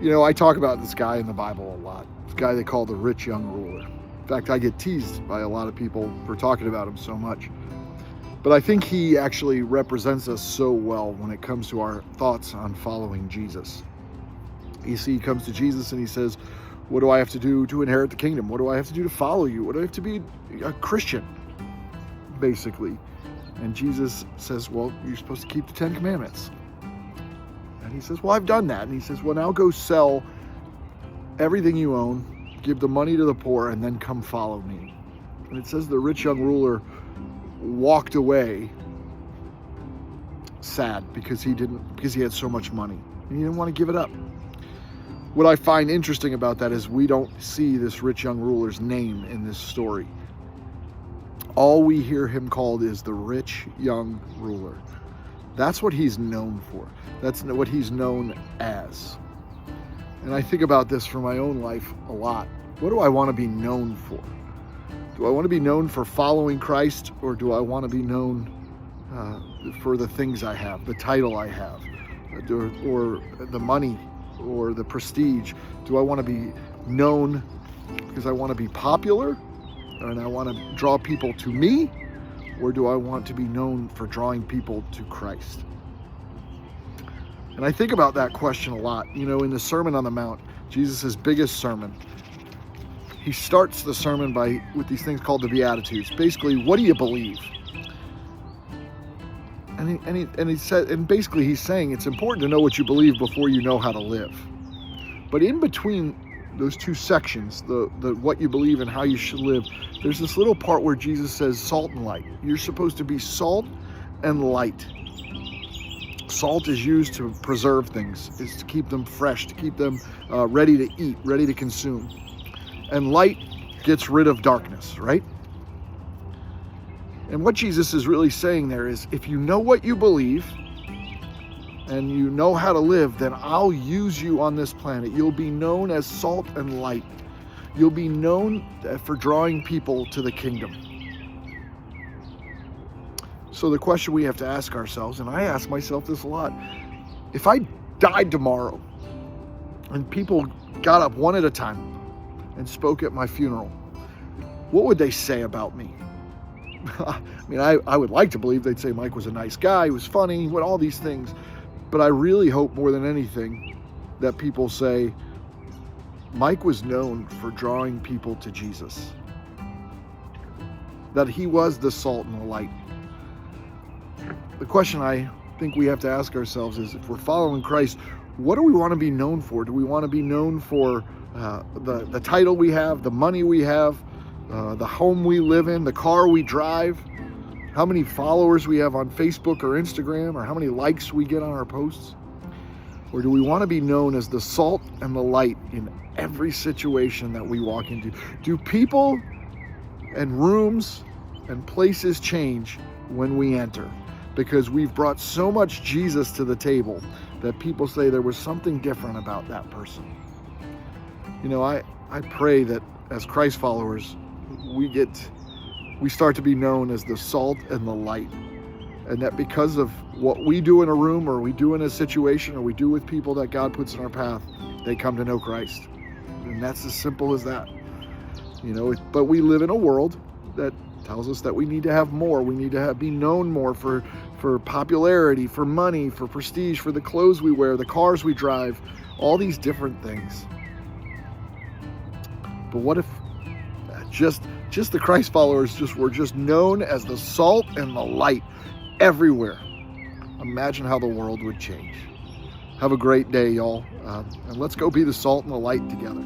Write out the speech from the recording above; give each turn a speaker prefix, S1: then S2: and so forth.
S1: I talk about this guy in the Bible a lot. This guy they call the rich young ruler. In fact, I get teased by a lot of people for talking about him so much. But I think he actually represents us so well when it comes to our thoughts on following Jesus. You see, he comes to Jesus and he says, what do I have to do to inherit the kingdom? What do I have to do to follow you? What do I have to be a Christian, basically? And Jesus says, well, you're supposed to keep the 10 Commandments. And he says, well, I've done that. And he says, well, now go sell everything you own, give the money to the poor, and then come follow me. And it says the rich young ruler walked away sad because he had so much money. And he didn't want to give it up. What I find interesting about that is we don't see this rich young ruler's name in this story. All we hear him called is the rich young ruler. That's what he's known for. That's what he's known as. And I think about this for my own life a lot. What do I want to be known for? Do I want to be known for following Christ, or do I want to be known for the things I have, the title I have, or the money, or the prestige? Do I want to be known because I want to be popular and I want to draw people to me, or do I want to be known for drawing people to Christ? And I think about that question a lot. In the Sermon on the Mount, Jesus' biggest sermon, he starts the sermon with these things called the Beatitudes. Basically, what do you believe? And he said, and basically he's saying it's important to know what you believe before you know how to live. But in between those two sections, the what you believe and how you should live, there's this little part where Jesus says salt and light. You're supposed to be salt and light. Salt is used to preserve things, is to keep them fresh, to keep them ready to eat, ready to consume. And light gets rid of darkness, right? And what Jesus is really saying there is, if you know what you believe and you know how to live, then I'll use you on this planet. You'll be known as salt and light. You'll be known for drawing people to the kingdom. So the question we have to ask ourselves, and I ask myself this a lot, if I died tomorrow and people got up one at a time and spoke at my funeral, what would they say about me? I mean, I would like to believe they'd say Mike was a nice guy, he was funny, all these things. But I really hope more than anything that people say Mike was known for drawing people to Jesus. That he was the salt and the light. The question I think we have to ask ourselves is, if we're following Christ, what do we want to be known for? Do we want to be known for the title we have, the money we have, the home we live in, the car we drive, how many followers we have on Facebook or Instagram, or how many likes we get on our posts? Or do we want to be known as the salt and the light in every situation that we walk into? Do people and rooms and places change when we enter? Because we've brought so much Jesus to the table that people say there was something different about that person. I pray that as Christ followers, we start to be known as the salt and the light. And that because of what we do in a room, or we do in a situation, or we do with people that God puts in our path, they come to know Christ. And that's as simple as that. But we live in a world that tells us that we need to have more. We need to be known more for popularity, for money, for prestige, for the clothes we wear, the cars we drive, all these different things. But what if just the Christ followers were just known as the salt and the light everywhere? Imagine how the world would change. Have a great day, y'all. And let's go be the salt and the light together.